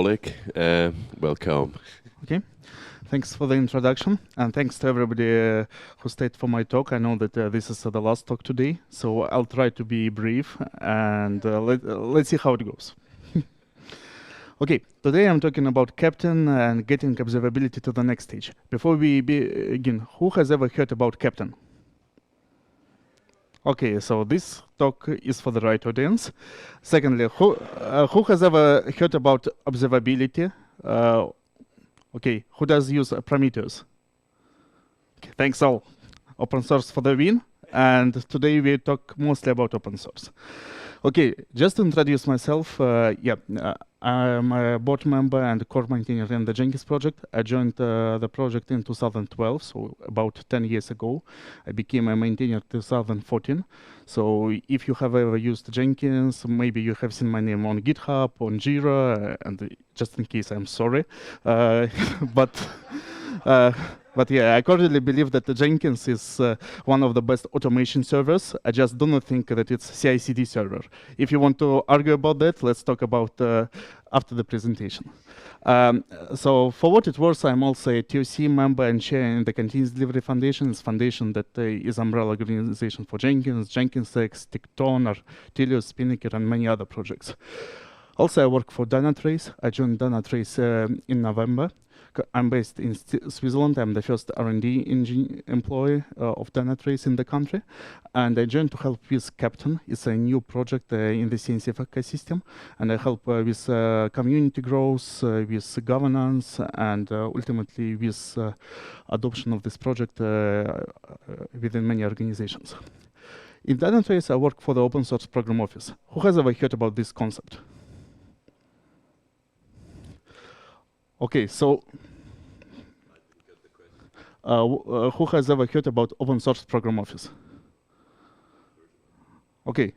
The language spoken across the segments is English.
Oleg. Welcome. Okay. Thanks for the introduction, and thanks to everybody who stayed for my talk. I know that this is the last talk today, so I'll try to be brief, and let's see how it goes. Okay, today I'm talking about Keptn and getting observability to the next stage. Before we begin, who has ever heard about Keptn? Okay, so this talk is for the right audience. Secondly, who has ever heard about observability? Okay, who does use Prometheus? Okay, thanks all. Open source for the win. And today we talk mostly about open source. Okay, just to introduce myself, I'm a board member and core maintainer in the Jenkins project. I joined the project in 2012, so about 10 years ago. I became a maintainer in 2014. So if you have ever used Jenkins, maybe you have seen my name on GitHub, on Jira, and just in case, I'm sorry. But yeah, I currently believe that the Jenkins is one of the best automation servers. I just do not think that it's CI/CD server. If you want to argue about that, let's talk about after the presentation. So for what it worth, I'm also a TOC member and chair in the Continuous Delivery Foundation. It's a foundation that is umbrella organization for Jenkins, JenkinsX, Keptn, Telios, Spinnaker, and many other projects. Also, I work for Dynatrace. I joined Dynatrace in November. I'm based in Switzerland. I'm the first R&D employee of Dynatrace in the country. And I joined to help with Keptn. It's a new project in the CNCF ecosystem. And I help with community growth, with governance, and ultimately with adoption of this project within many organizations. In Dynatrace, I work for the open source program office. Who has ever heard about this concept? Okay, so who has ever heard about open source program office? Okay,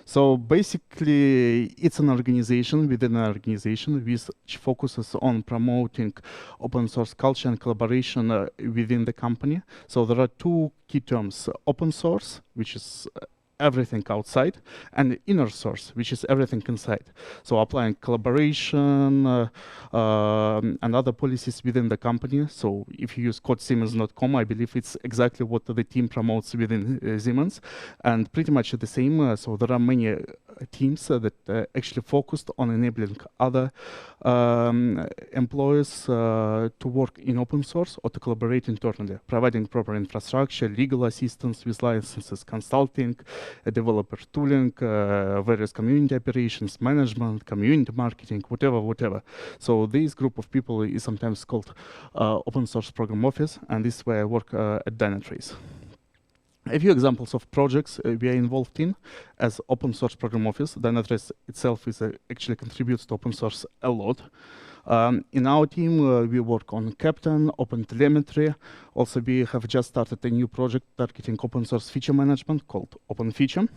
so basically it's an organization within an organization which focuses on promoting open source culture and collaboration within the company. So there are two key terms: open source, which is everything outside, and inner source, which is everything inside. So applying collaboration and other policies within the company. So if you use codesiemens.com, I believe it's exactly what the team promotes within Siemens. And pretty much the same, so there are many teams that actually focused on enabling other employees to work in open source or to collaborate internally, providing proper infrastructure, legal assistance with licenses, consulting, developer tooling, various community operations, management, community marketing, whatever. So this group of people is sometimes called open source program office, and this is where I work at Dynatrace. A few examples of projects we are involved in as open source program office. Dynatrace itself is actually contributes to open source a lot. In our team, we work on Keptn, OpenTelemetry. Also, we have just started a new project targeting open source feature management called OpenFeature.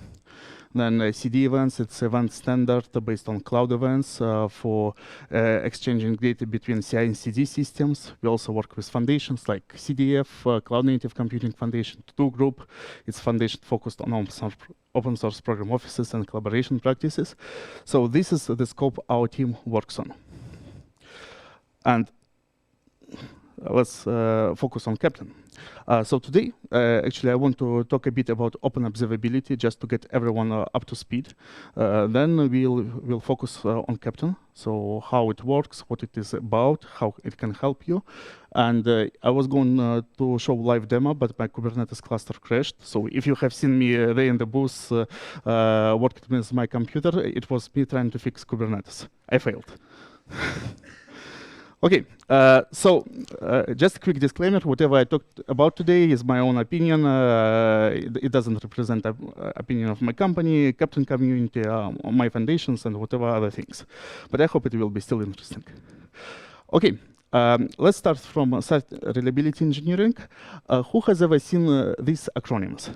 Then CD events, it's event standard based on cloud events for exchanging data between CI and CD systems. We also work with foundations like CDF, Cloud Native Computing Foundation, To-Do Group. It's foundation focused on open source program offices and collaboration practices. So this is the scope our team works on. And let's focus on Keptn. So today, actually, I want to talk a bit about open observability just to get everyone up to speed. Then we'll focus on Keptn, so how it works, what it is about, how it can help you. And I was going to show live demo, but my Kubernetes cluster crashed. So if you have seen me there in the booth working with my computer, it was me trying to fix Kubernetes. I failed. Okay, so just a quick disclaimer, whatever I talked about today is my own opinion. It doesn't represent the opinion of my company, Keptn community, my foundations, and whatever other things. But I hope it will be still interesting. Okay, let's start from site reliability engineering. Who has ever seen these acronyms?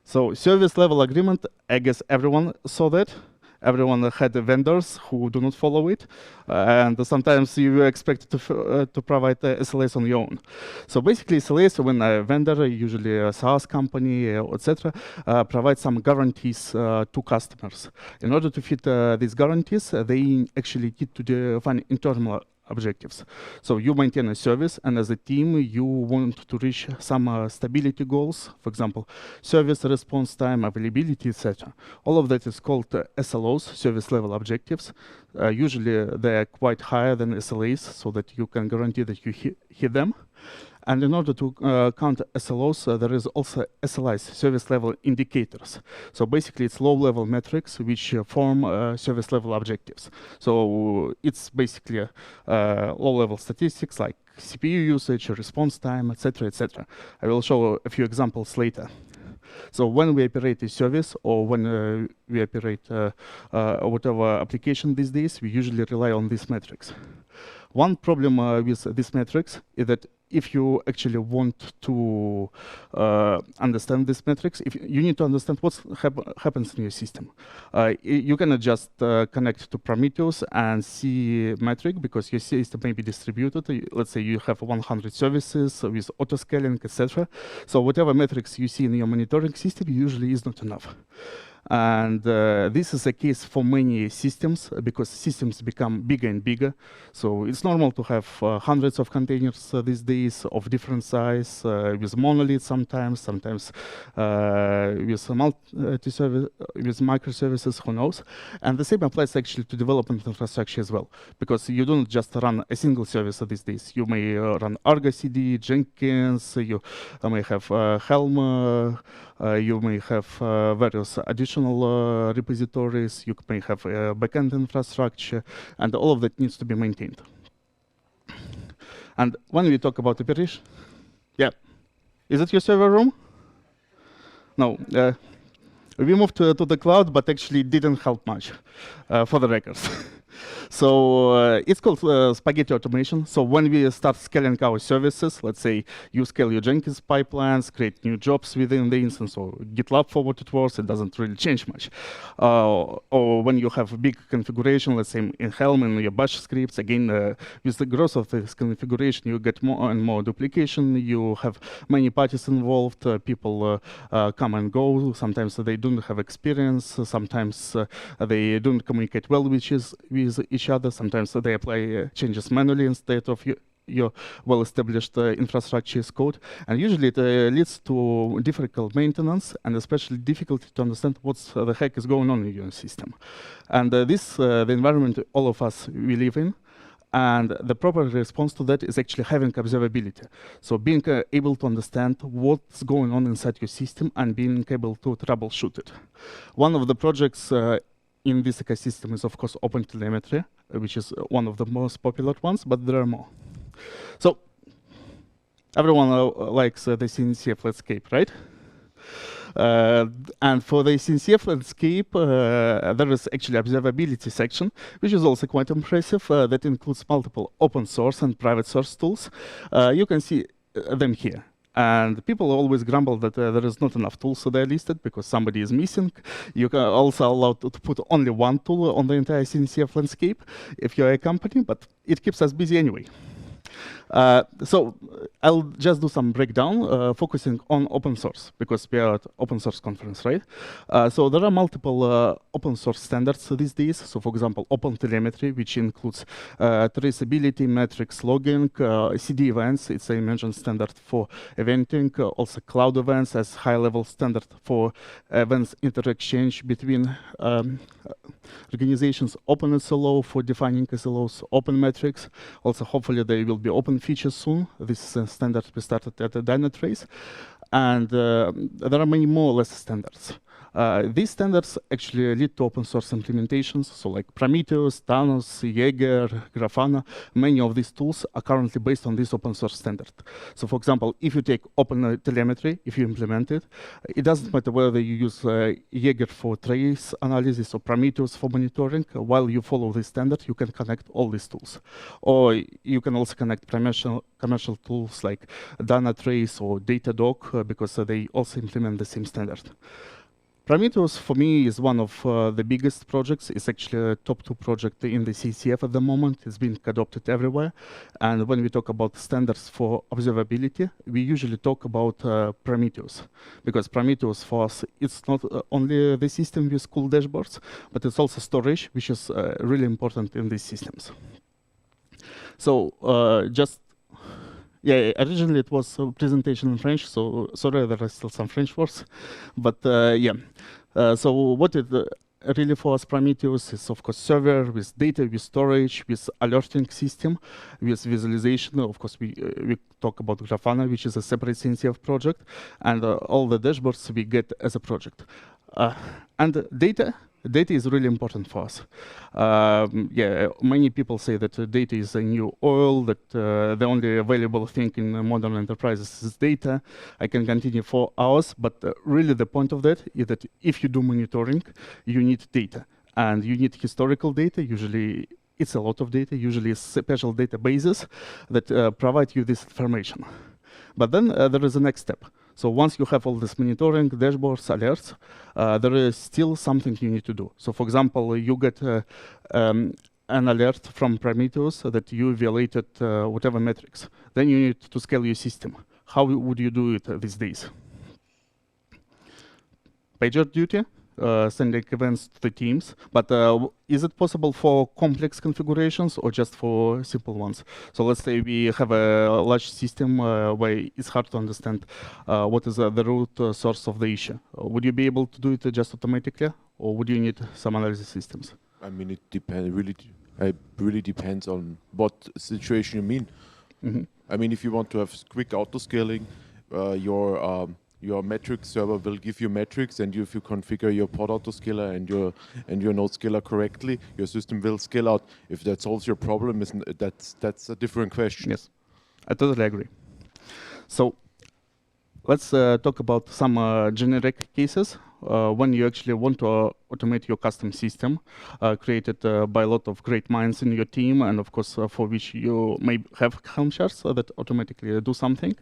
So service level agreement, I guess everyone saw that. everyone had vendors who do not follow it, and sometimes you expect to provide SLAs on your own. So basically, SLAs, when a vendor, usually a SaaS company, etc., provide some guarantees to customers. In order to fit these guarantees, they actually need to define internal objectives. So you maintain a service, and as a team, you want to reach some stability goals, for example, service response time, availability, etc. All of that is called SLOs, service level objectives. Usually, they're quite higher than SLAs, so that you can guarantee that you hit them. And in order to count SLOs, there is also SLIs, service level indicators. So basically, it's low-level metrics which form service level objectives. So it's basically low-level statistics like CPU usage, response time, etc., etc. I will show a few examples later. So when we operate a service or when we operate whatever application these days, we usually rely on these metrics. One problem with these metrics is that if you actually want to understand these metrics, you need to understand what happens in your system. You cannot just connect to Prometheus and see metric because your system may be distributed. Let's say you have 100 services with auto-scaling, etc. So whatever metrics you see in your monitoring system usually is not enough. And this is a case for many systems because systems become bigger and bigger. So it's normal to have hundreds of containers these days of different size, with monoliths sometimes with multi-service, with microservices, who knows. And the same applies actually to development infrastructure as well, because you don't just run a single service these days. You may run Argo CD, Jenkins, you may have Helm, you may have various additional repositories, you may have backend infrastructure, and all of that needs to be maintained. And when we talk about operation, yeah, is it your server room? No, we moved to the cloud, but actually didn't help much, for the records. So it's called spaghetti automation. So when we start scaling our services, let's say you scale your Jenkins pipelines, create new jobs within the instance, or GitLab for what it was, it doesn't really change much. Or when you have a big configuration, let's say in Helm, in your bash scripts, again, with the growth of this configuration, you get more and more duplication. You have many parties involved. People come and go. Sometimes they don't have experience. Sometimes they don't communicate well with each other. Sometimes they apply changes manually instead of your well-established infrastructure as code. And usually it leads to difficult maintenance and especially difficulty to understand what the heck is going on in your system. And this the environment all of us we live in. And the proper response to that is actually having observability. So being able to understand what's going on inside your system and being able to troubleshoot it. One of the projects in this ecosystem is, of course, OpenTelemetry, which is one of the most popular ones, but there are more. So everyone likes the CNCF landscape, right? And for the CNCF landscape, there is actually observability section, which is also quite impressive. That includes multiple open source and private source tools. You can see them here. And people always grumble that there is not enough tools, so they're listed because somebody is missing. You can also allow to put only one tool on the entire CNCF landscape if you're a company, but it keeps us busy anyway. So I'll just do some breakdown, focusing on open source, because we are at open source conference, right? So there are multiple open source standards these days. So for example, OpenTelemetry, which includes traceability, metrics, logging, CD events. It's a mentioned standard for eventing, also cloud events as high-level standard for events inter-exchange between organizations, open SLO for defining SLOs, open metrics. Also, hopefully, there will be open features soon. This is a standard we started at the Dynatrace. And there are many more less standards. These standards actually lead to open source implementations. So like Prometheus, Thanos, Jaeger, Grafana, many of these tools are currently based on this open source standard. So for example, if you take OpenTelemetry, if you implement it, it doesn't matter whether you use Jaeger for trace analysis or Prometheus for monitoring. While you follow this standard, you can connect all these tools. Or you can also connect commercial tools like Dynatrace or Datadog because they also implement the same standard. Prometheus, for me, is one of the biggest projects. It's actually a top 2 project in the CCF at the moment. It's being adopted everywhere. And when we talk about standards for observability, we usually talk about Prometheus. Because Prometheus, for us, it's not only the system with cool dashboards, but it's also storage, which is really important in these systems. So yeah, originally it was a presentation in French, so sorry, there are still some French words. But yeah, so what it really for us Prometheus is, of course, server with data, with storage, with alerting system, with visualization. Of course, we talk about Grafana, which is a separate CNCF project, and all the dashboards we get as a project. And data is really important for us. Yeah, many people say that data is a new oil, that the only available thing in modern enterprises is data. I can continue for hours, but really the point of that is that if you do monitoring, you need data. And you need historical data. Usually it's a lot of data, usually special databases that provide you this information. But then there is a next step. So once you have all this monitoring, dashboards, alerts, there is still something you need to do. So for example, you get an alert from Prometheus that you violated whatever metrics. Then you need to scale your system. How would you do it these days? PagerDuty, sending events to the teams. But is it possible for complex configurations or just for simple ones? So let's say we have a large system where it's hard to understand what is the root source of the issue. Would you be able to do it just automatically, or would you need some analysis systems? I mean, it really depends on what situation you mean. Mm-hmm. I mean, if you want to have quick auto-scaling, your metric server will give you metrics, and if you configure your pod autoscaler and your node scaler correctly, your system will scale out. If that solves your problem, that's a different question. Yes, I totally agree. So let's talk about some generic cases when you actually want to automate your custom system created by a lot of great minds in your team, and of course for which you may have Helm charts that automatically do something,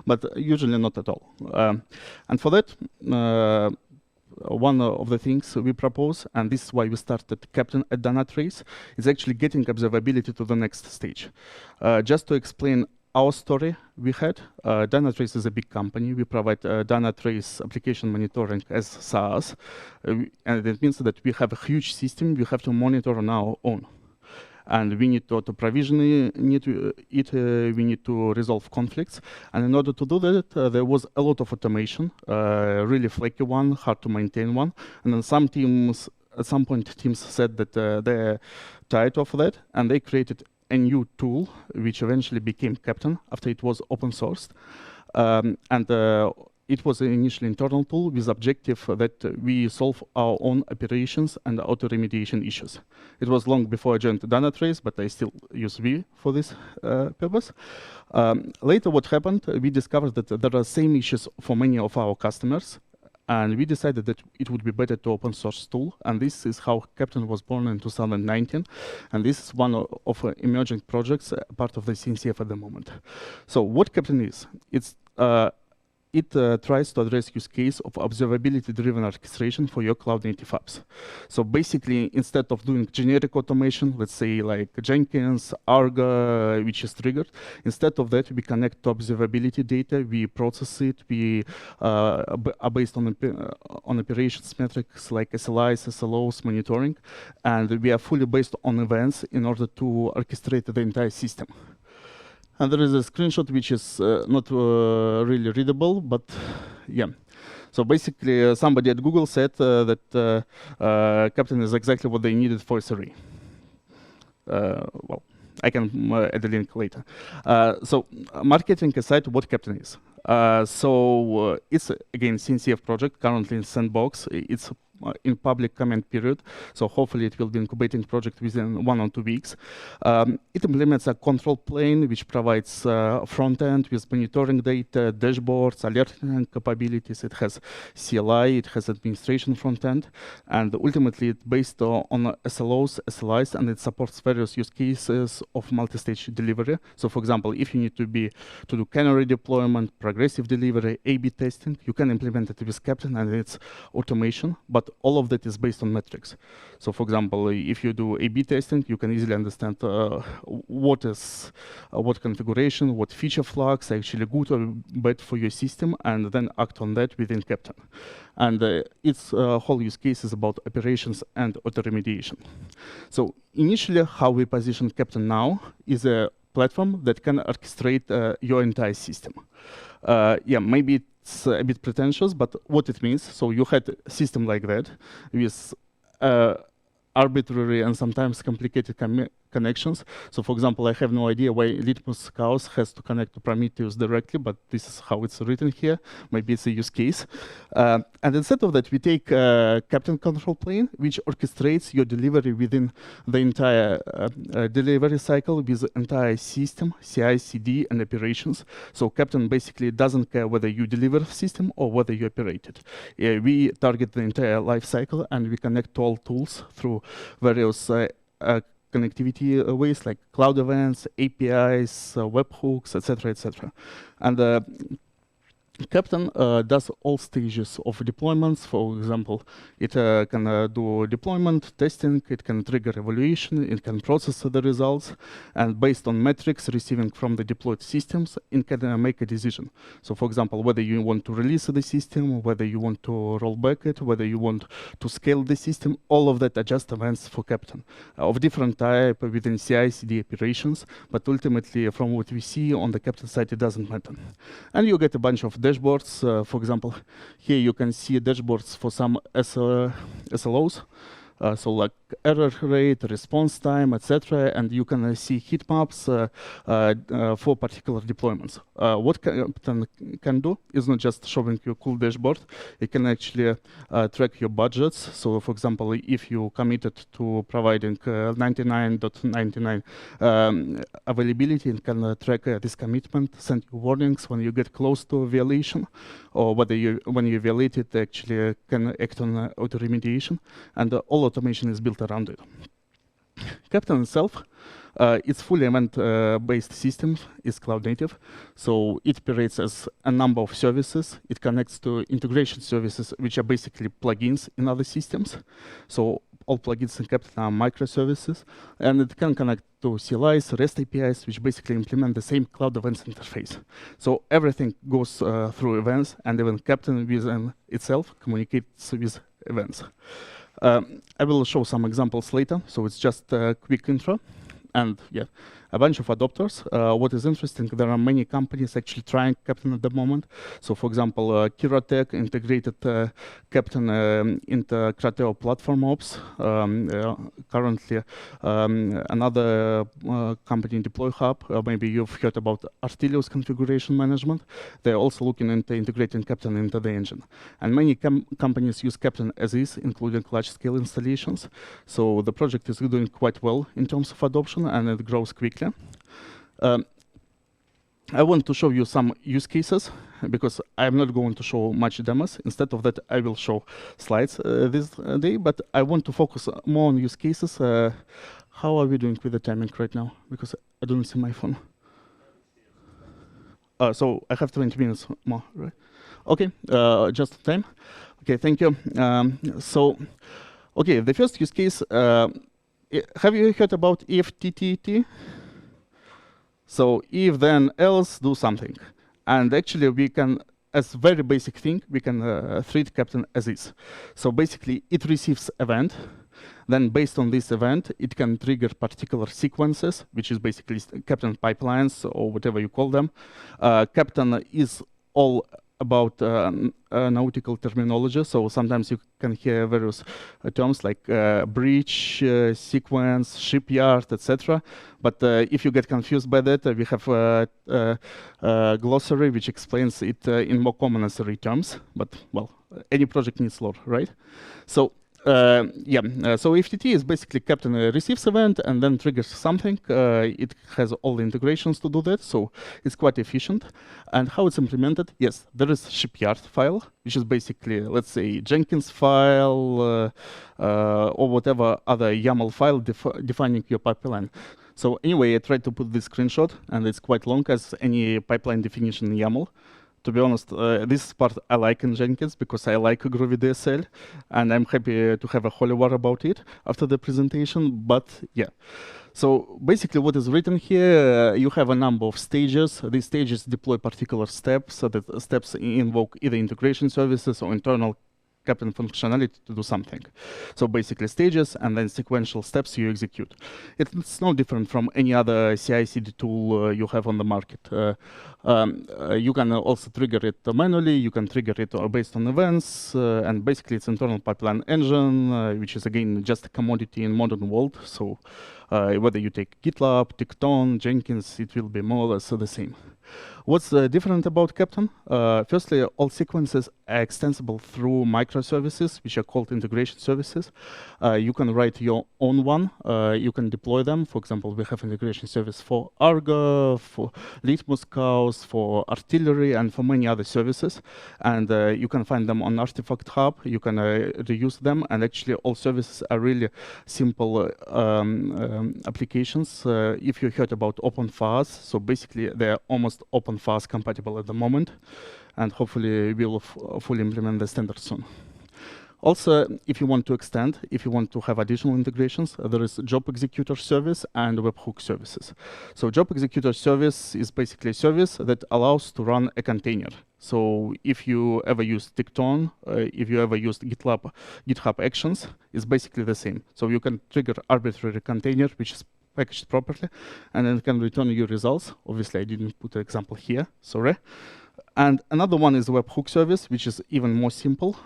but usually not at all. And for that, one of the things we propose, and this is why we started Keptn at Dynatrace, is actually getting observability to the next stage. Just to explain our story, we had Dynatrace is a big company. We provide Dynatrace application monitoring as SaaS, and it means that we have a huge system we have to monitor on our own. And we need to provision it, we need to resolve conflicts. And in order to do that, there was a lot of automation, really flaky one, hard to maintain one. And then some teams, at some point, teams said that they're tired of that, and they created a new tool, which eventually became Keptn after it was open sourced. It was an initially internal tool with objective that we solve our own operations and auto-remediation issues. It was long before I joined Dynatrace, but I still use V for this purpose. Later, what happened, we discovered that there are same issues for many of our customers, and we decided that it would be better to open source tool, and this is how Keptn was born in 2019, and this is one of emerging projects, part of the CNCF at the moment. So what Keptn is, it tries to address use case of observability-driven orchestration for your cloud-native apps. So basically, instead of doing generic automation, let's say like Jenkins, Argo, which is triggered, instead of that, we connect to observability data, we process it, we are based on operations metrics like SLIs, SLOs, monitoring, and we are fully based on events in order to orchestrate the entire system. And there is a screenshot which is not really readable, but yeah. So basically, somebody at Google said that Keptn is exactly what they needed for SRE. Well, I can add a link later. So marketing aside, what Keptn is. It's, again, CNCF project, currently in sandbox. It's in public comment period. So hopefully it will be incubating project within 1 or 2 weeks. It implements a control plane which provides front end with monitoring data, dashboards, alerting capabilities. It has CLI, it has administration front end, and ultimately it's based on SLOs, SLIs, and it supports various use cases of multi-stage delivery. So for example, if you need to do canary deployment, progressive delivery, A/B testing, you can implement it with Keptn and its automation, but all of that is based on metrics. So for example, if you do A/B testing, you can easily understand what configuration, what feature flags are actually good or bad for your system, and then act on that within Keptn. And its whole use case is about operations and auto-remediation. So initially, how we position Keptn now is a platform that can orchestrate your entire system. Yeah, maybe it's a bit pretentious, but what it means, so you had a system like that with arbitrary and sometimes complicated connections. So for example, I have no idea why Litmus Chaos has to connect to Prometheus directly, but this is how it's written here. Maybe it's a use case. And instead of that, we take Keptn control plane, which orchestrates your delivery within the entire delivery cycle with the entire system, CI, CD, and operations. So Keptn basically doesn't care whether you deliver the system or whether you operate it. We target the entire life cycle, and we connect to all tools through various connectivity ways like cloud events, APIs, webhooks, etc., etc. And Keptn does all stages of deployments. For example, it can do deployment, testing, it can trigger evaluation, it can process the results, and based on metrics receiving from the deployed systems, it can make a decision. So for example, whether you want to release the system, whether you want to roll back it, whether you want to scale the system, all of that are just events for Keptn of different type within CI/CD operations, but ultimately from what we see on the Keptn side, it doesn't matter. And you get a bunch of dashboards. For example, here you can see dashboards for some SLOs. So like error rate, response time, etc. And you can see heat maps for particular deployments. What Keptn can do is not just showing you a cool dashboard. It can actually track your budgets. So for example, if you committed to providing 99.99 availability, it can track this commitment, send you warnings when you get close to a violation, or whether when you violate it, actually can act on auto-remediation. And all automation is built around it. Keptn itself, it's fully event-based system, it's cloud native, so it operates as a number of services. It connects to integration services, which are basically plugins in other systems. So all plugins in Keptn are microservices, and it can connect to CLIs, REST APIs, which basically implement the same cloud events interface. So everything goes through events, and even Keptn within itself communicates with events. I will show some examples later, so it's just a quick intro. And yeah, a bunch of adopters. What is interesting, there are many companies actually trying Keptn at the moment. So for example, Kiratech integrated Keptn into Crateo Platform Ops. Currently, another company, Deploy Hub, maybe you've heard about Artelius configuration management. They're also looking into integrating Keptn into the engine. And many companies use Keptn as is, including large-scale installations. So the project is doing quite well in terms of adoption, and it grows quickly. I want to show you some use cases because I'm not going to show much demos. Instead of that, I will show slides this day, but I want to focus more on use cases. How are we doing with the timing right now? Because I don't see my phone. So I have 20 minutes more, right? Okay, just time. Okay, thank you. Okay, the first use case, have you heard about IFTTT? So if then else, do something. And actually we can, as very basic thing, we can treat Keptn as is. So basically it receives event. Then based on this event, it can trigger particular sequences, which is basically Keptn pipelines or whatever you call them. Keptn is all about nautical terminology. So sometimes you can hear various terms like breach, sequence, shipyard, etc. But if you get confused by that, we have a glossary which explains it in more common necessary terms. But well, any project needs lore, right? So So FTT is basically Keptn receives event and then triggers something. It has all the integrations to do that, so it's quite efficient. And how it's implemented? Yes, there is shipyard file, which is basically, let's say, Jenkins file or whatever other YAML file defining your pipeline. So anyway, I tried to put this screenshot, and it's quite long as any pipeline definition in YAML. To be honest, this part I like in Jenkins because I like Groovy DSL, and I'm happy to have a holy war about it after the presentation. But yeah, so basically what is written here, you have a number of stages. These stages deploy particular steps, so that steps invoke either integration services or internal Keptn functionality to do something. So basically stages and then sequential steps you execute. It's no different from any other CI/CD tool you have on the market. You can also trigger it manually, you can trigger it based on events, and basically it's internal pipeline engine, which is again just a commodity in modern world. So whether you take GitLab, Keptn, Jenkins, it will be more or less the same. What's different about Keptn? Firstly, all sequences are extensible through microservices, which are called integration services. You can write your own one. You can deploy them. For example, we have integration service for Argo, for Litmus cows, for artillery, and for many other services. And you can find them on Artifact Hub. You can reuse them. And actually, all services are really simple applications. If you heard about OpenFAS, so basically they're almost OpenFAS compatible at the moment, and hopefully we will fully implement the standard soon. Also, if you want to extend, if you want to have additional integrations, there is Job Executor service and Webhook services. So Job Executor service is basically a service that allows to run a container. So if you ever used Keptn, if you ever used GitHub Actions, it's basically the same. So you can trigger arbitrary container, which is packaged properly, and then it can return you results. Obviously, I didn't put an example here, sorry. And another one is Webhook service, which is even more simple.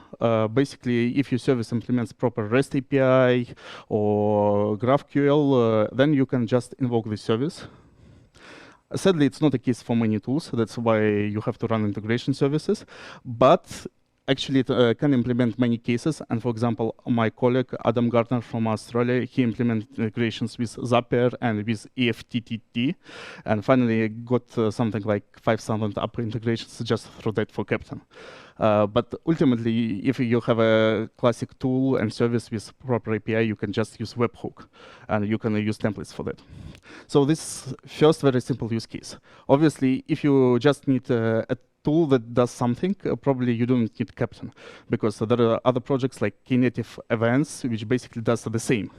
Basically, if your service implements proper REST API or GraphQL, then you can just invoke the service. Sadly, it's not the case for many tools. That's why you have to run integration services. But actually, it can implement many cases. And for example, my colleague, Adam Gardner from Australia, he implemented integrations with Zapier and with EFTTT. And finally got something like 5,000 app integrations just through that for Keptn. But ultimately, if you have a classic tool and service with proper API, you can just use Webhook, and you can use templates for that. So this first very simple use case. Obviously, if you just need a tool that does something, probably you don't need Keptn, because there are other projects like Knative Events, which basically does the same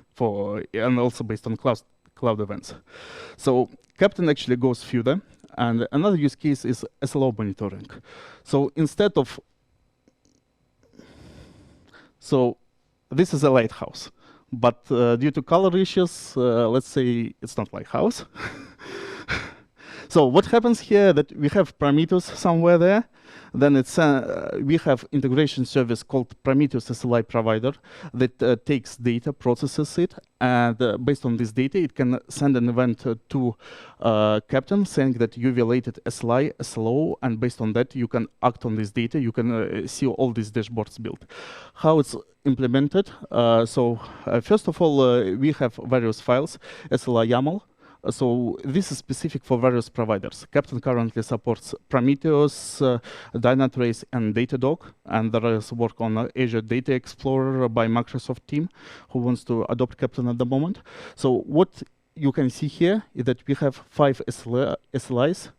and also based on cloud events. So Keptn actually goes further. And another use case is SLO monitoring. So instead of, so this is a lighthouse, but due to color issues, let's say it's not lighthouse. So what happens here that we have Prometheus somewhere there, then it's we have integration service called Prometheus SLI provider that takes data, processes it, and based on this data, it can send an event to Keptn saying that you violated SLI, SLO, and based on that, you can act on this data. You can see all these dashboards built. How it's implemented? First of all, we have various files, SLI YAML. So this is specific for various providers. Keptn currently supports Prometheus, Dynatrace, and Datadog, and there is work on Azure Data Explorer by Microsoft team who wants to adopt Keptn at the moment. So what you can see here is that we have 5 SLIs,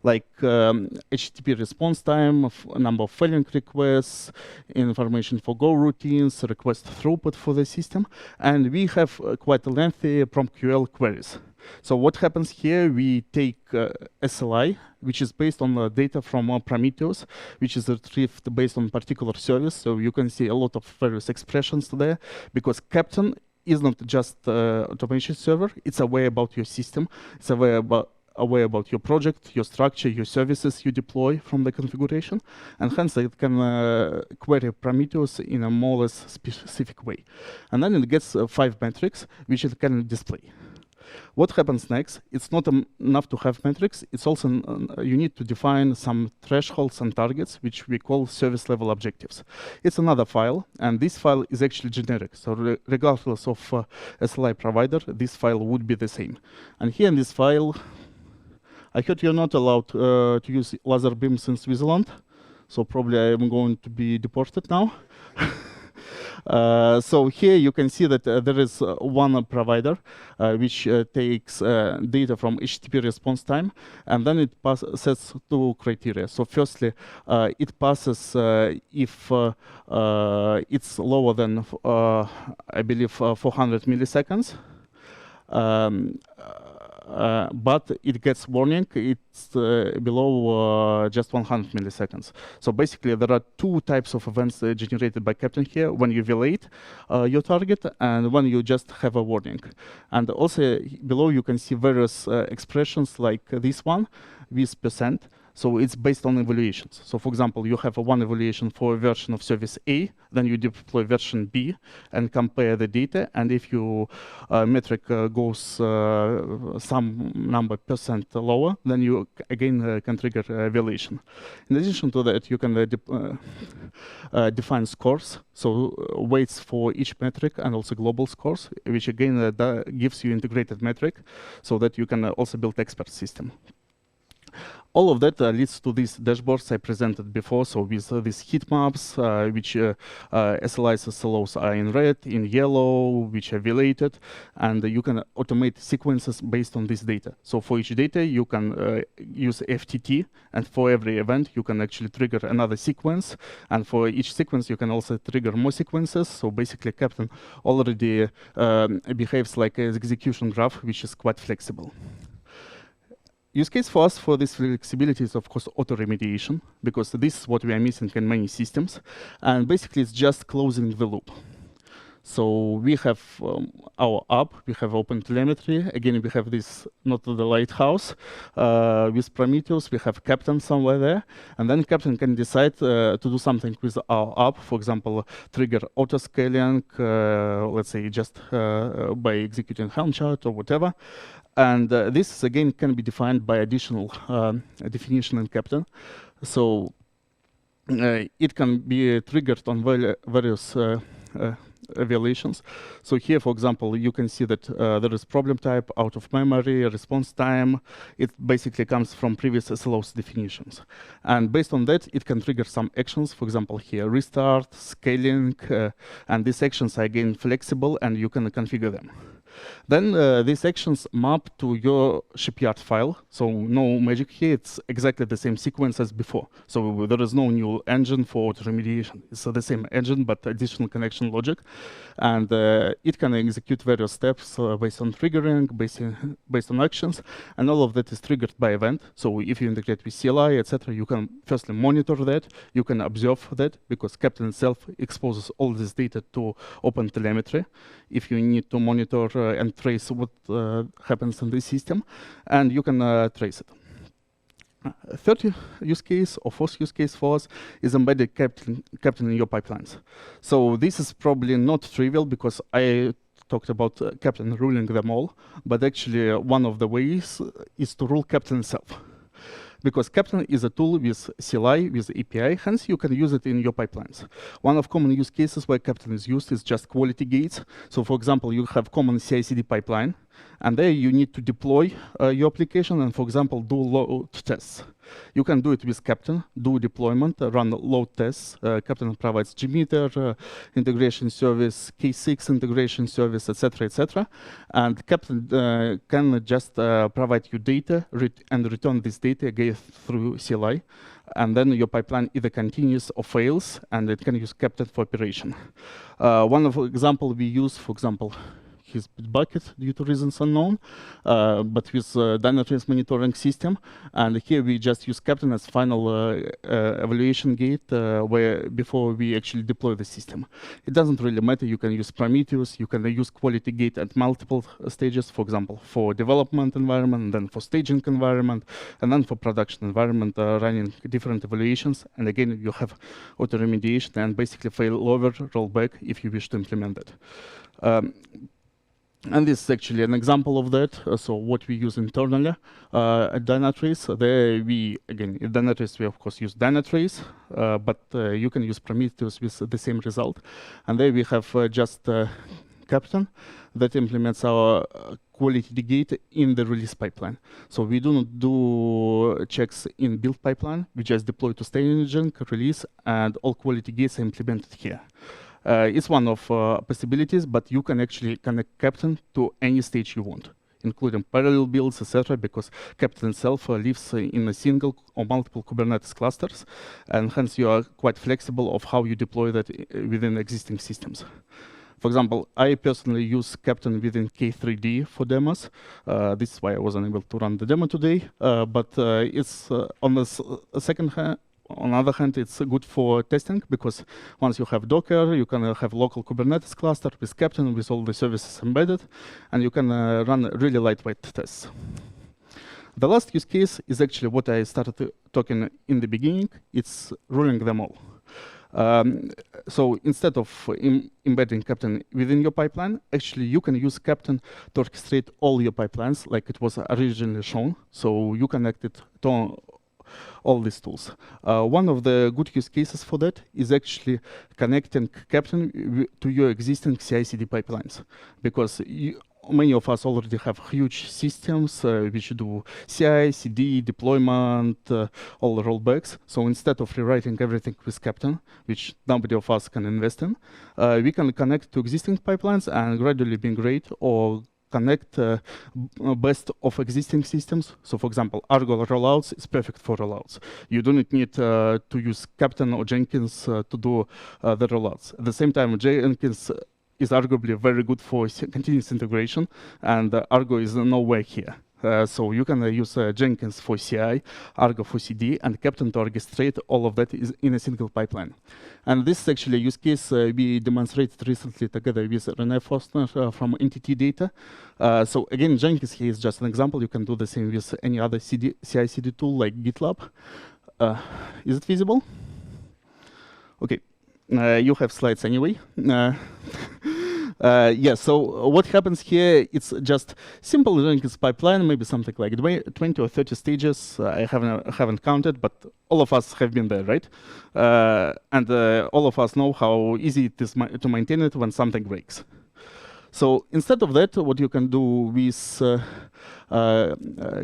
like HTTP response time, a number of failing requests, information for Go routines, request throughput for the system, and we have quite lengthy PromQL queries. So what happens here, we take SLI, which is based on data from Prometheus, which is retrieved based on particular service. So you can see a lot of various expressions there, because Keptn is not just automation server, it's aware about your system, it's aware about your project, your structure, your services you deploy from the configuration, and hence it can query Prometheus in a more or less specific way. And then it gets 5 metrics, which it can display. What happens next? It's not enough to have metrics. It's also you need to define some thresholds and targets, which we call service level objectives. It's another file, and this file is actually generic. So regardless of SLI provider, this file would be the same. And here in this file, I heard you're not allowed to use laser beams in Switzerland, so probably I'm going to be deported now. So here you can see that there is one provider which takes data from HTTP response time, and then it sets two criteria. So firstly, it passes if it's lower than, I believe, 400 milliseconds. But it gets warning, it's below just 100 milliseconds. So basically there are two types of events generated by Keptn here, when you violate your target and when you just have a warning. And also below you can see various expressions like this one with percent. So it's based on evaluations. So for example, you have one evaluation for a version of service A, then you deploy version B and compare the data. And if your metric goes some number percent lower, then you again can trigger a violation. In addition to that, you can define scores, so weights for each metric and also global scores, which again gives you integrated metric so that you can also build expert system. All of that leads to these dashboards I presented before. So with these heat maps, which SLIs, SLOs are in red, in yellow, which are violated, and you can automate sequences based on this data. So for each data, you can use FTT, and for every event, you can actually trigger another sequence. And for each sequence, you can also trigger more sequences. So basically, Keptn already behaves like an execution graph, which is quite flexible. Use case for us for this flexibility is, of course, auto-remediation, because this is what we are missing in many systems. And basically, it's just closing the loop. So we have our app, we have OpenTelemetry. Again, we have this, not the lighthouse. With Prometheus, we have Keptn somewhere there. And then Keptn can decide to do something with our app. For example, trigger auto-scaling, let's say just by executing Helm chart or whatever. And this, again, can be defined by additional definition in Keptn. So it can be triggered on various violations. So here, for example, you can see that there is problem type, out of memory, response time. It basically comes from previous SLOs definitions. And based on that, it can trigger some actions. For example, here, restart, scaling, and these actions are again flexible and you can configure them. Then these actions map to your shipyard file. So no magic here, it's exactly the same sequence as before. So there is no new engine for auto-remediation. It's the same engine, but additional connection logic. And it can execute various steps based on triggering, based on actions. And all of that is triggered by event. So if you integrate with CLI, etc., you can firstly monitor that. You can observe that, because Keptn itself exposes all this data to OpenTelemetry. If you need to monitor and trace what happens in this system, and you can trace it. Third use case or fourth use case for us is embedded Keptn in your pipelines. So this is probably not trivial, because I talked about Keptn ruling them all, but actually one of the ways is to rule Keptn itself. Because Keptn is a tool with CLI, with API, hence you can use it in your pipelines. One of common use cases where Keptn is used is just quality gates. So for example, you have common CI/CD pipeline, and there you need to deploy your application and, for example, do load tests. You can do it with Keptn, do deployment, run load tests. Keptn provides JMeter, integration service, K6 integration service, etc., etc. And Keptn can just provide you data and return this data again through CLI. And then your pipeline either continues or fails, and it can use Keptn for operation. One of the example we use, for example, his bucket due to reasons unknown, but with Dynatrace monitoring system. And here we just use Keptn as final evaluation gate where before we actually deploy the system. It doesn't really matter. You can use Prometheus. You can use quality gate at multiple stages, for example, for development environment, and then for staging environment, and then for production environment, running different evaluations. And again, you have auto-remediation and basically fail over, rollback if you wish to implement it. And this is actually an example of that. So what we use internally at Dynatrace, there we, again, in Dynatrace, we of course use Dynatrace, but you can use Prometheus with the same result. And there we have just Keptn that implements our quality gate in the release pipeline. So we do not do checks in build pipeline. We just deploy to staging, release, and all quality gates are implemented here. It's one of possibilities, but you can actually connect Keptn to any stage you want, including parallel builds, etc., because Keptn itself lives in a single or multiple Kubernetes clusters, and hence you are quite flexible of how you deploy that within existing systems. For example, I personally use Keptn within K3D for demos. This is why I wasn't able to run the demo today, but it's on the second hand. On the other hand, it's good for testing because once you have Docker, you can have local Kubernetes cluster with Keptn with all the services embedded, and you can run really lightweight tests. The last use case is actually what I started talking in the beginning. It's ruling them all. So instead of embedding Keptn within your pipeline, actually you can use Keptn to orchestrate all your pipelines like it was originally shown. So you connect it to all these tools. One of the good use cases for that is actually connecting Keptn to your existing CI/CD pipelines, because many of us already have huge systems which do CI, CD, deployment, all the rollbacks. So instead of rewriting everything with Keptn, which nobody of us can invest in, we can connect to existing pipelines and gradually migrate or connect best of existing systems. So for example, Argo rollouts is perfect for rollouts. You do not need to use Keptn or Jenkins to do the rollouts. At the same time, Jenkins is arguably very good for continuous integration, and Argo is nowhere here. So you can use Jenkins for CI, Argo for CD, and Keptn to orchestrate all of that is in a single pipeline. And this is actually a use case we demonstrated recently together with René Forstner from Entity Data. So again, Jenkins here is just an example. You can do the same with any other CI/CD tool like GitLab. Is it feasible? Okay, you have slides anyway. Yeah, so what happens here, it's just simple Jenkins pipeline, maybe something like 20 or 30 stages. I haven't counted, but all of us have been there, right? And all of us know how easy it is to maintain it when something breaks. So instead of that, what you can do with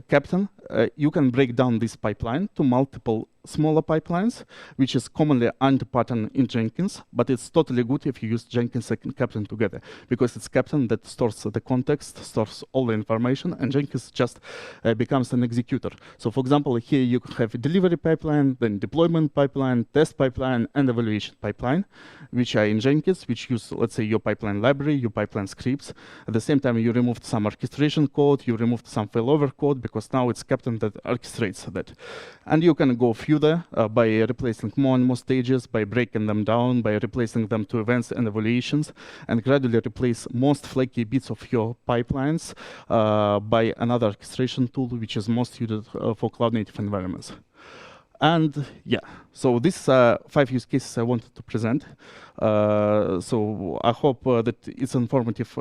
Keptn, you can break down this pipeline to multiple smaller pipelines, which is commonly anti-pattern in Jenkins, but it's totally good if you use Jenkins and Keptn together, because it's Keptn that stores the context, stores all the information, and Jenkins just becomes an executor. So for example, here you have a delivery pipeline, then deployment pipeline, test pipeline, and evaluation pipeline, which are in Jenkins, which use, let's say, your pipeline library, your pipeline scripts. At the same time, you removed some orchestration code, you removed some failover code, because now it's Keptn that orchestrates that. And you can go further by replacing more and more stages, by breaking them down, by replacing them to events and evaluations, and gradually replace most flaky bits of your pipelines by another orchestration tool, which is most suited for cloud-native environments. And yeah, so these are 5 use cases I wanted to present. So I hope that it's informative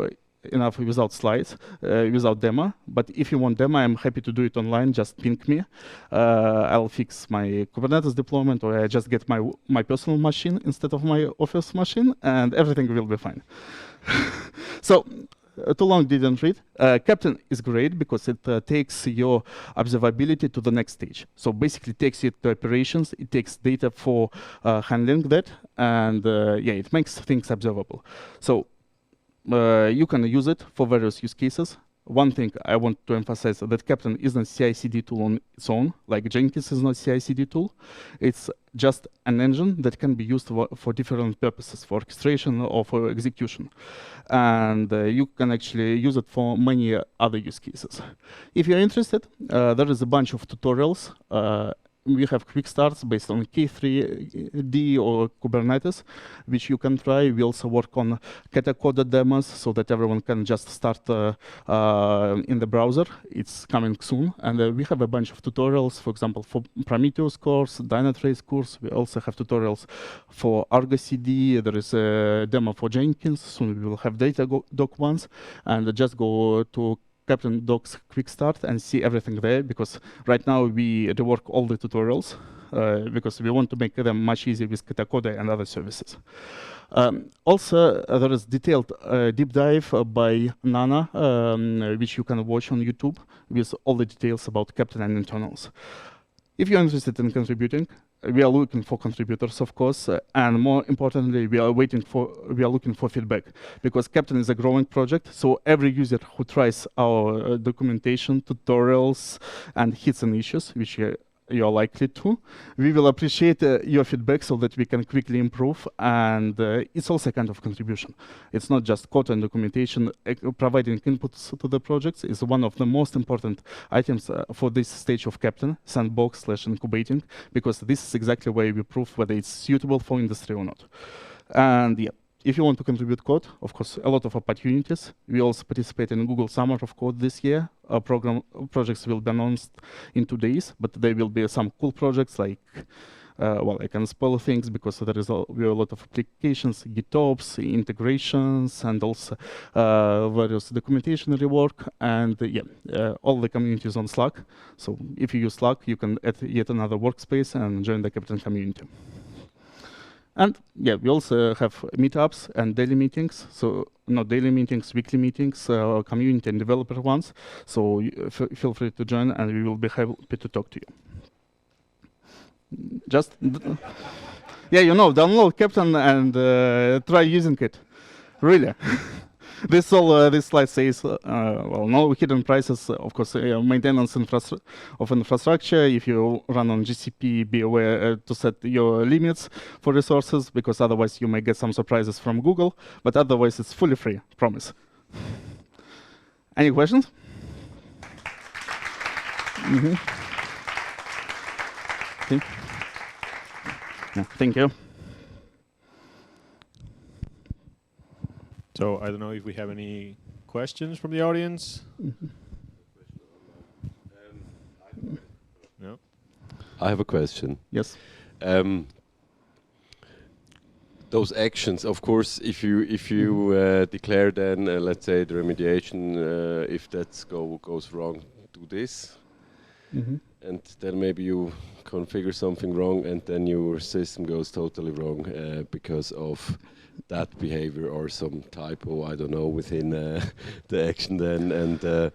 enough without slides, without demo. But if you want demo, I'm happy to do it online. Just ping me. I'll fix my Kubernetes deployment, or I just get my personal machine instead of my office machine, and everything will be fine. So too long didn't read. Keptn is great because it takes your observability to the next stage. So basically takes it to operations, it takes data for handling that, and yeah, it makes things observable. So you can use it for various use cases. One thing I want to emphasize that Keptn isn't a CI/CD tool on its own, like Jenkins is not a CI/CD tool. It's just an engine that can be used for different purposes, for orchestration or for execution. And you can actually use it for many other use cases. If you're interested, there is a bunch of tutorials we have quick starts based on K3D or Kubernetes, which you can try. We also work on code demos so that everyone can just start in the browser. It's coming soon. And we have a bunch of tutorials, for example, for Prometheus course, Dynatrace course. We also have tutorials for Argo CD. There is a demo for Jenkins. Soon we will have Datadog ones. And just go to Keptn Docs Quick Start and see everything there, because right now we rework all the tutorials because we want to make them much easier with code and other services. Also, there is detailed deep dive by Nana, which you can watch on YouTube with all the details about Keptn and internals. If you're interested in contributing, we are looking for contributors, of course, and more importantly, we are looking for feedback, because Keptn is a growing project. So every user who tries our documentation, tutorials, and hits on issues, which you are likely to, we will appreciate your feedback so that we can quickly improve. And it's also a kind of contribution. It's not just code and documentation. Providing inputs to the projects is one of the most important items for this stage of Keptn, sandbox/incubating, because this is exactly where we prove whether it's suitable for industry or not. And yeah, if you want to contribute code, of course, a lot of opportunities. We also participate in Google Summer of Code this year. Our projects will be announced in 2 days, but there will be some cool projects like, well, I can spoil things because there is a lot of applications, GitOps, integrations, and also various documentation rework. And all the community is on Slack. So if you use Slack, you can add yet another workspace and join the Keptn community. And yeah, we also have meetups and daily meetings. So not daily meetings, weekly meetings, community and developer ones. So feel free to join, and we will be happy to talk to you. Just, yeah, download Keptn and try using it. Really. This slide says, well, no hidden prices, of course, maintenance of infrastructure. If you run on GCP, be aware to set your limits for resources, because otherwise you may get some surprises from Google, but otherwise it's fully free, promise. Any questions? Mm-hmm. Thank you. So I don't know if we have any questions from the audience. Mm-hmm. No. I have a question. Yes. Those actions, of course, if you declare then, let's say, the remediation, if that goes wrong, do this, and then maybe you configure something wrong, and then your system goes totally wrong because of that behavior or some typo, I don't know, within the action then, and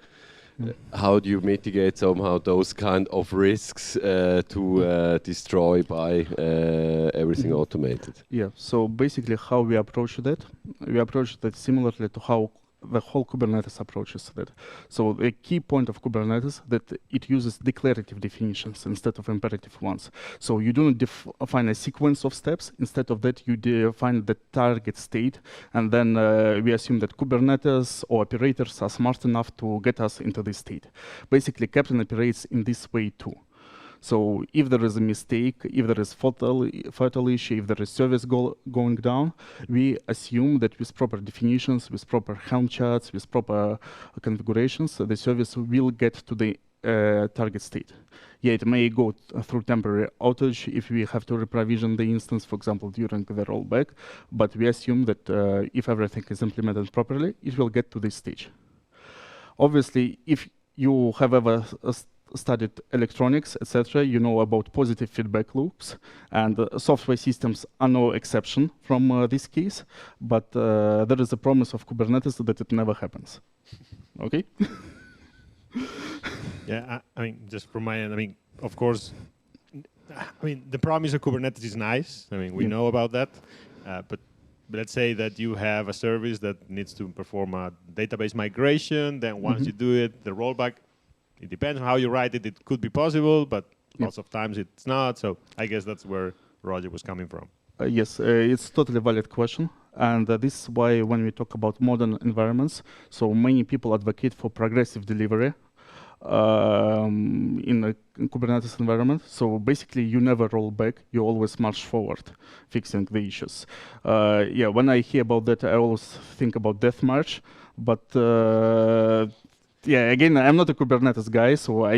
how do you mitigate somehow those kind of risks to destroy by everything automated? Yeah, so basically how we approach that similarly to how the whole Kubernetes approaches that. So the key point of Kubernetes that it uses declarative definitions instead of imperative ones. So you don't define a sequence of steps. Instead of that, you define the target state, and then we assume that Kubernetes or operators are smart enough to get us into this state. Basically, Keptn operates in this way too. So if there is a mistake, if there is fatal issue, if there is service going down, we assume that with proper definitions, with proper Helm charts, with proper configurations, the service will get to the target state. Yeah, it may go through temporary outage if we have to reprovision the instance, for example, during the rollback, but we assume that if everything is implemented properly, it will get to this stage. Obviously, if you have ever studied electronics, etc., you know about positive feedback loops, and software systems are no exception from this case, but there is a promise of Kubernetes that it never happens. Okay? Yeah, I mean, just from my end, I mean, of course, I mean, the promise of Kubernetes is nice. I mean, we know about that, but let's say that you have a service that needs to perform a database migration, then once you do it, the rollback, it depends on how you write it. It could be possible, but lots of times it's not. So I guess that's where Roger was coming from. Yes, it's totally valid question. And this is why when we talk about modern environments, so many people advocate for progressive delivery. in a Kubernetes environment. So basically, you never roll back; you always march forward, fixing the issues. Yeah, when I hear about that, I always think about death march. But yeah, again, I'm not a Kubernetes guy, so I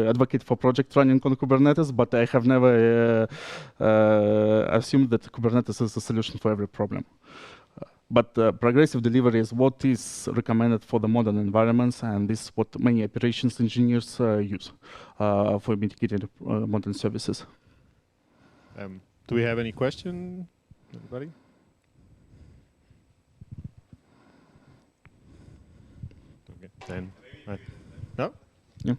advocate for project running on Kubernetes. But I have never assumed that Kubernetes is a solution for every problem. But progressive delivery is what is recommended for the modern environments, and this is what many operations engineers use for mitigated modern services. Do we have any question, anybody? Okay, then. No? Yeah.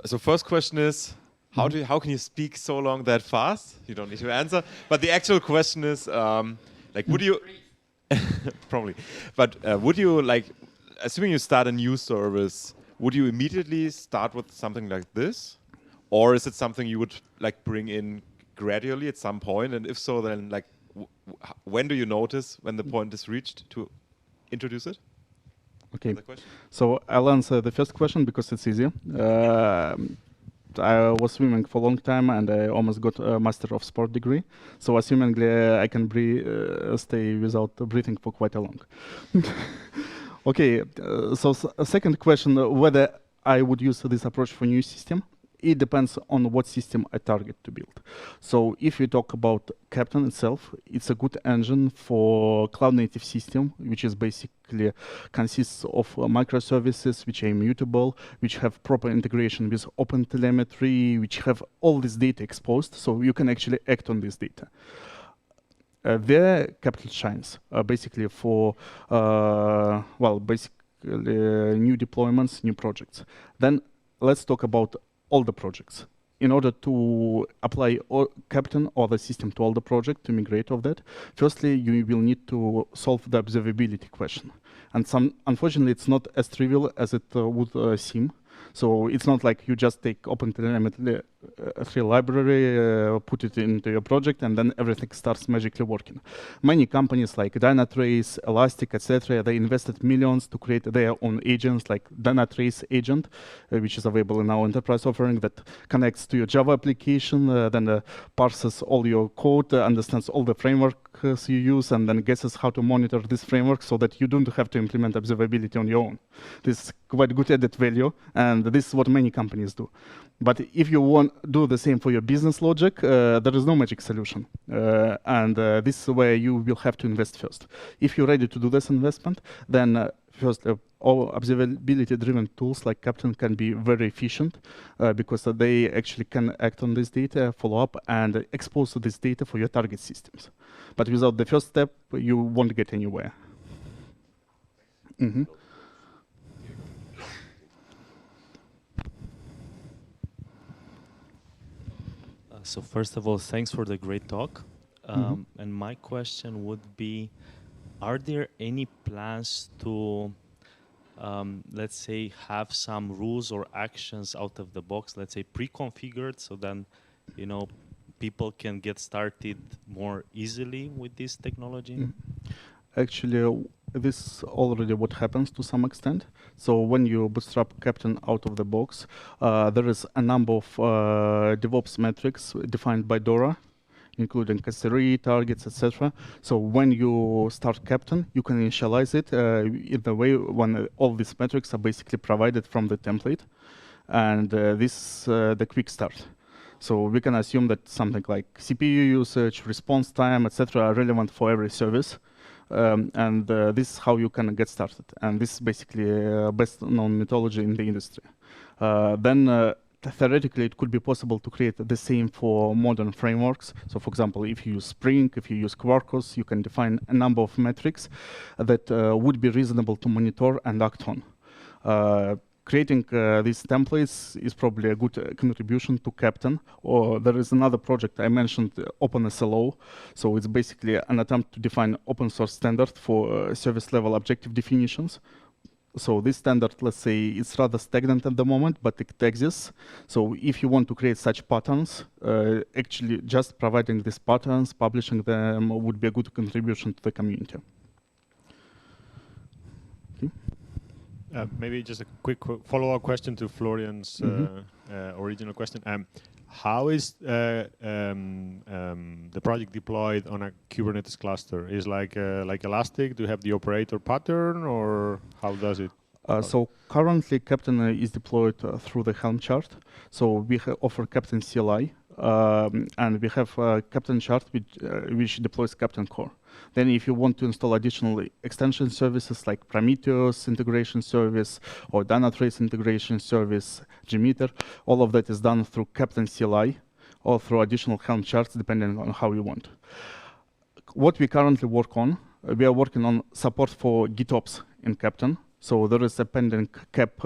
So first question is, how can you speak so long that fast? You don't need to answer. But the actual question is, like, would you probably? But would you, like, assuming you start a new service, would you immediately start with something like this, or is it something you would like bring in gradually at some point? And if so, then like, when do you notice when the point is reached to introduce it? Okay. So I'll answer the first question because it's easier. I was swimming for a long time and I almost got a Master of Sport degree. So assumingly I can stay without breathing for quite a long. Okay, so second question, whether I would use this approach for new system. It depends on what system I target to build. So if you talk about Keptn itself, it's a good engine for cloud-native system, which is basically consists of microservices which are immutable, which have proper integration with OpenTelemetry, which have all this data exposed, so you can actually act on this data. There, Keptn shines basically for new deployments, new projects. Then let's talk about all the projects. In order to apply Keptn or the system to all the project to migrate of that, firstly, you will need to solve the observability question. And unfortunately, it's not as trivial as it would seem. So it's not like you just take OpenTelemetry library, put it into your project, and then everything starts magically working. Many companies like Dynatrace, Elastic, etc., they invested millions to create their own agents, like Dynatrace agent, which is available in our enterprise offering, that connects to your Java application, then parses all your code, understands all the frameworks you use, and then guesses how to monitor this framework so that you don't have to implement observability on your own. This is quite good added value, and this is what many companies do. But if you want to do the same for your business logic, there is no magic solution. And this is where you will have to invest first. If you're ready to do this investment, then first, all observability-driven tools like Keptn can be very efficient because they actually can act on this data, follow up, and expose this data for your target systems. But without the first step, you won't get anywhere. Mm-hmm. So first of all, thanks for the great talk. And my question would be, are there any plans to, let's say, have some rules or actions out of the box, let's say pre-configured, so then, you know, people can get started more easily with this technology? Actually, this is already what happens to some extent. So when you bootstrap Keptn out of the box, there is a number of DevOps metrics defined by DORA, including SRE, targets, etc. So when you start Keptn, you can initialize it in the way when all these metrics are basically provided from the template. And this is the quick start. So we can assume that something like CPU usage, response time, etc. are relevant for every service. And this is how you can get started. And this is basically best known methodology in the industry. Then theoretically, it could be possible to create the same for modern frameworks. So for example, if you use Spring, if you use Quarkus, you can define a number of metrics that would be reasonable to monitor and act on. Creating these templates is probably a good contribution to Keptn. Or there is another project I mentioned, OpenSLO. So it's basically an attempt to define open source standard for service level objective definitions. So this standard, let's say, it's rather stagnant at the moment, but it exists. So if you want to create such patterns, actually just providing these patterns, publishing them would be a good contribution to the community. Okay. Maybe just a quick follow-up question to Florian's original question. How is the project deployed on a Kubernetes cluster? Is like Elastic? Do you have the operator pattern, or how does it? So currently, Keptn is deployed through the Helm chart. So we offer Keptn CLI, and we have a Keptn chart which deploys Keptn core. Then if you want to install additional extension services like Prometheus integration service or Dynatrace integration service, Gmeter, all of that is done through Keptn CLI or through additional Helm charts, depending on how you want. What we currently work on, we are working on support for GitOps in Keptn. So there is a pending cap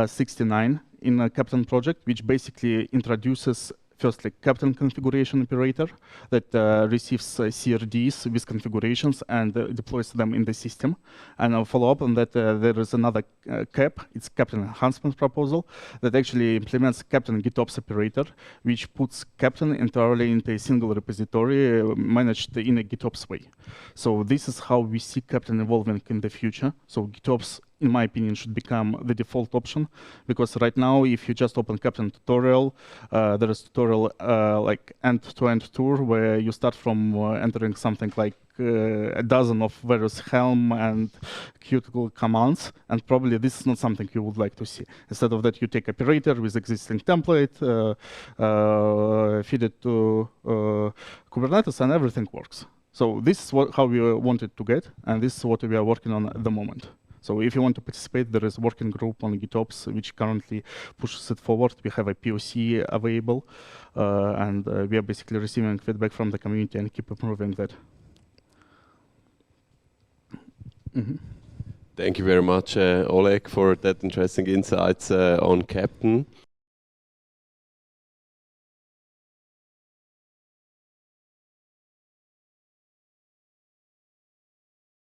69 in a Keptn project, which basically introduces firstly Keptn configuration operator that receives CRDs with configurations and deploys them in the system. And I'll follow up on that. There is another cap, it's Keptn enhancement proposal that actually implements Keptn GitOps operator, which puts Keptn entirely into a single repository managed in a GitOps way. So this is how we see Keptn evolving in the future. So GitOps, in my opinion, should become the default option, because right now, if you just open Keptn tutorial, there is tutorial like end-to-end tour where you start from entering something like a dozen of various Helm and cuticle commands, and probably this is not something you would like to see. Instead of that, you take operator with existing template, feed it to Kubernetes, and everything works. So this is how we wanted to get, and this is what we are working on at the moment. So if you want to participate, there is a working group on GitOps, which currently pushes it forward. We have a POC available, and we are basically receiving feedback from the community and keep improving that. Thank you very much, Oleg, for that interesting insights on Keptn.